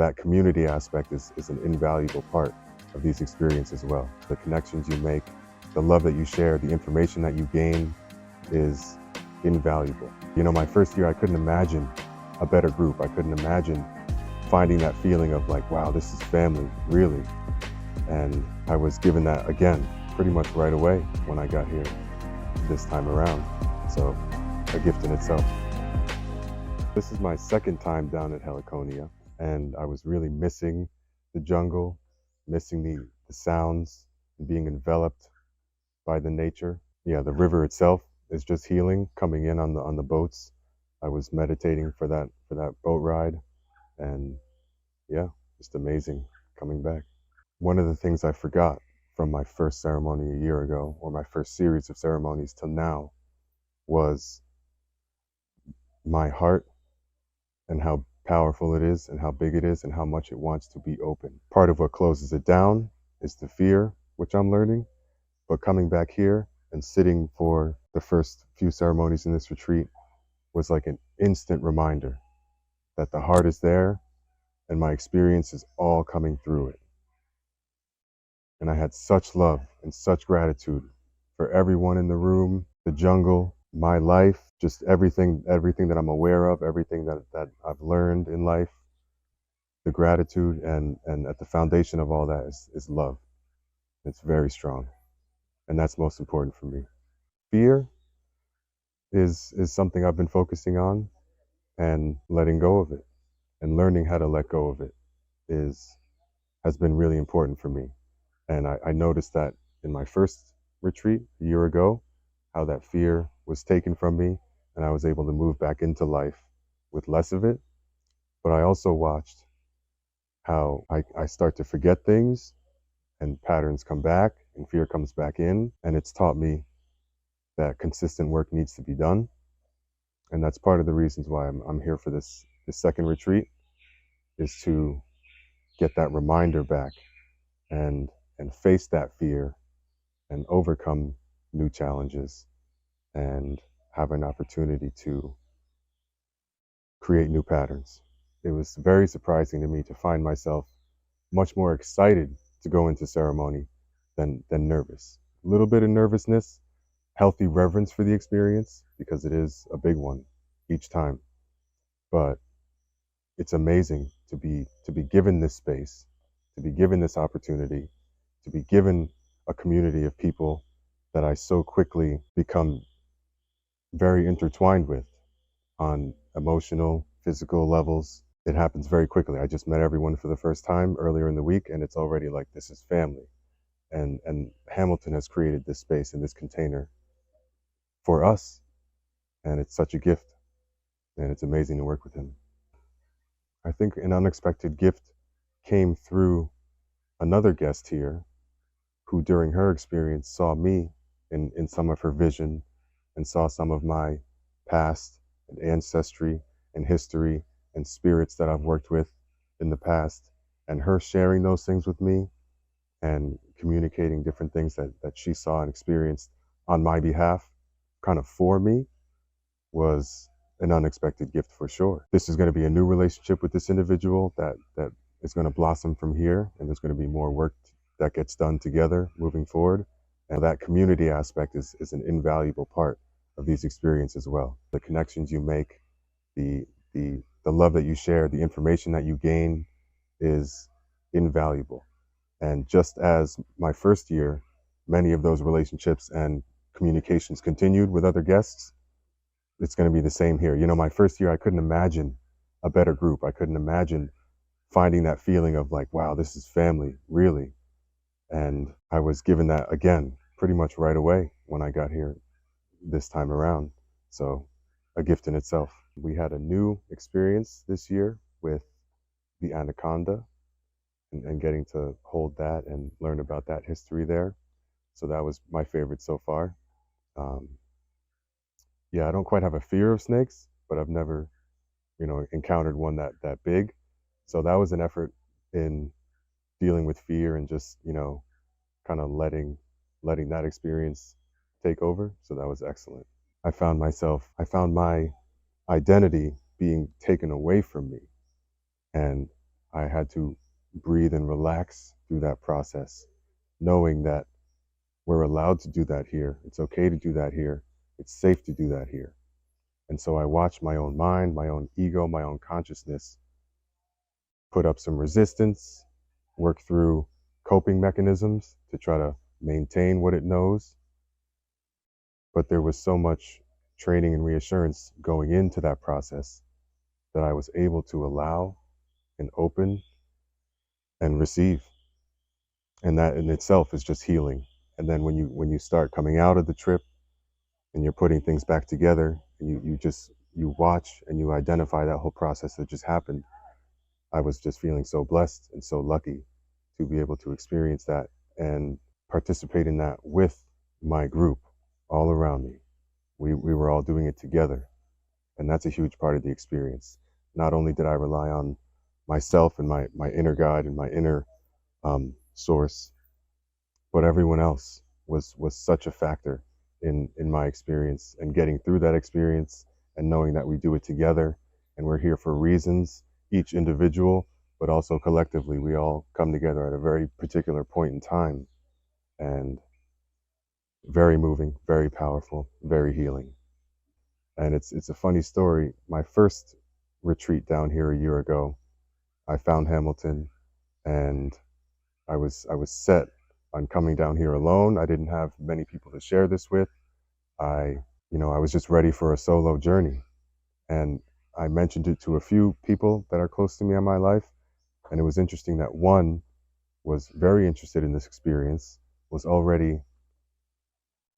that community aspect is an invaluable part of these experiences as well. The connections you make, the love that you share, the information that you gain is invaluable. You know, my first year, I couldn't imagine a better group. I couldn't imagine finding that feeling of like, wow, this is family, really. And I was given that again, pretty much right away when I got here this time around. So a gift in itself. This is my second time down at Heliconia, and I was really missing the jungle, missing the sounds, and being enveloped by the nature. Yeah, the river itself is just healing, coming in on the boats. I was meditating for that boat ride, and yeah, just amazing coming back. One of the things I forgot from my first ceremony a year ago, or my first series of ceremonies till now, was my heart and how powerful it is and how big it is and how much it wants to be open. Part of what closes it down is the fear, which I'm learning, but coming back here and sitting for the first few ceremonies in this retreat was like an instant reminder that the heart is there and my experience is all coming through it. And I had such love and such gratitude for everyone in the room, the jungle, my life, just everything that I'm aware of, everything that I've learned in life, the gratitude, and at the foundation of all that is love. It's very strong. And that's most important for me. Fear is something I've been focusing on, and letting go of it and learning how to let go of it has been really important for me. And I noticed that in my first retreat a year ago, how that fear was taken from me and I was able to move back into life with less of it. But I also watched how I start to forget things and patterns come back and fear comes back in. And it's taught me that consistent work needs to be done. And that's part of the reasons why I'm here for this second retreat, is to get that reminder back and face that fear and overcome new challenges and have an opportunity to create new patterns. It was very surprising to me to find myself much more excited to go into ceremony than nervous. A little bit of nervousness, healthy reverence for the experience, because it is a big one each time. But it's amazing to be given this space, to be given this opportunity, to be given a community of people that I so quickly become very intertwined with on emotional, physical levels. It happens very quickly. I just met everyone for the first time earlier in the week, and it's already like, this is family. And Hamilton has created this space and this container for us, and it's such a gift, and it's amazing to work with him. I think an unexpected gift came through another guest here who during her experience saw me in some of her vision and saw some of my past and ancestry and history and spirits that I've worked with in the past, and her sharing those things with me and communicating different things that she saw and experienced on my behalf, kind of for me, was an unexpected gift for sure. This is going to be a new relationship with this individual that is going to blossom from here, and there's going to be more work that gets done together moving forward. And that community aspect is an invaluable part of these experiences as well. The connections you make, the love that you share, the information that you gain is invaluable. And just as my first year, many of those relationships and communications continued with other guests, it's going to be the same here. You know, my first year, I couldn't imagine a better group. I couldn't imagine finding that feeling of like, wow, this is family, really. And I was given that again, pretty much right away when I got here this time around. So a gift in itself. We had a new experience this year with the anaconda and getting to hold that and learn about that history there. So that was my favorite so far. Yeah, I don't quite have a fear of snakes, but I've never, encountered one that big. So that was an effort in dealing with fear and just, kind of letting that experience take over. So that was excellent. I found my identity being taken away from me. And I had to breathe and relax through that process, knowing that we're allowed to do that here. It's okay to do that here. It's safe to do that here. And so I watched my own mind, my own ego, my own consciousness put up some resistance, work through coping mechanisms to try to maintain what it knows. But there was so much training and reassurance going into that process that I was able to allow and open and receive. And that in itself is just healing. And then when you start coming out of the trip and you're putting things back together and you watch and you identify that whole process that just happened, I was just feeling so blessed and so lucky to be able to experience that and participate in that with my group all around me. We were all doing it together. And that's a huge part of the experience. Not only did I rely on myself and my inner guide and my inner source, but everyone else was such a factor in my experience and getting through that experience and knowing that we do it together and we're here for reasons, each individual, but also collectively. We all come together at a very particular point in time, and very moving, very powerful, very healing. And it's a funny story. My first retreat down here a year ago, I found Hamilton, and I was set on coming down here alone. I didn't have many people to share this with. I was just ready for a solo journey. And I mentioned it to a few people that are close to me in my life. And it was interesting that one was very interested in this experience, was already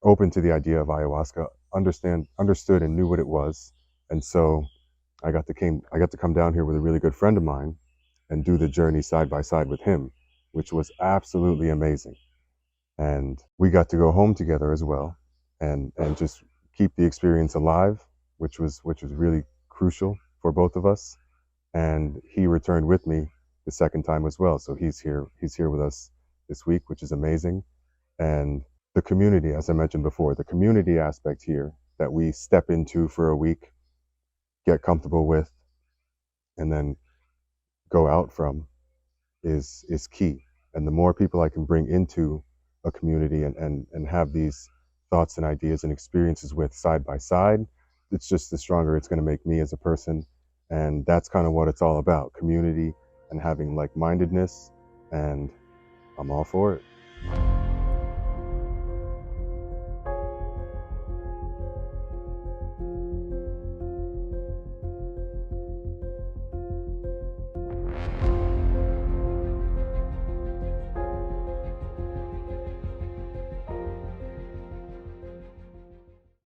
open to the idea of ayahuasca, understood and knew what it was. And so I got to come down here with a really good friend of mine and do the journey side by side with him, which was absolutely amazing. And we got to go home together as well, and just keep the experience alive, which was really crucial for both of us. And he returned with me the second time as well, so he's here with us this week, which is amazing. And the community, as I mentioned before, the community aspect here that we step into for a week, get comfortable with, and then go out from is key. And the more people I can bring into a community and have these thoughts and ideas and experiences with side by side, it's just the stronger it's going to make me as a person. And that's kind of what it's all about, community and having like-mindedness. And I'm all for it.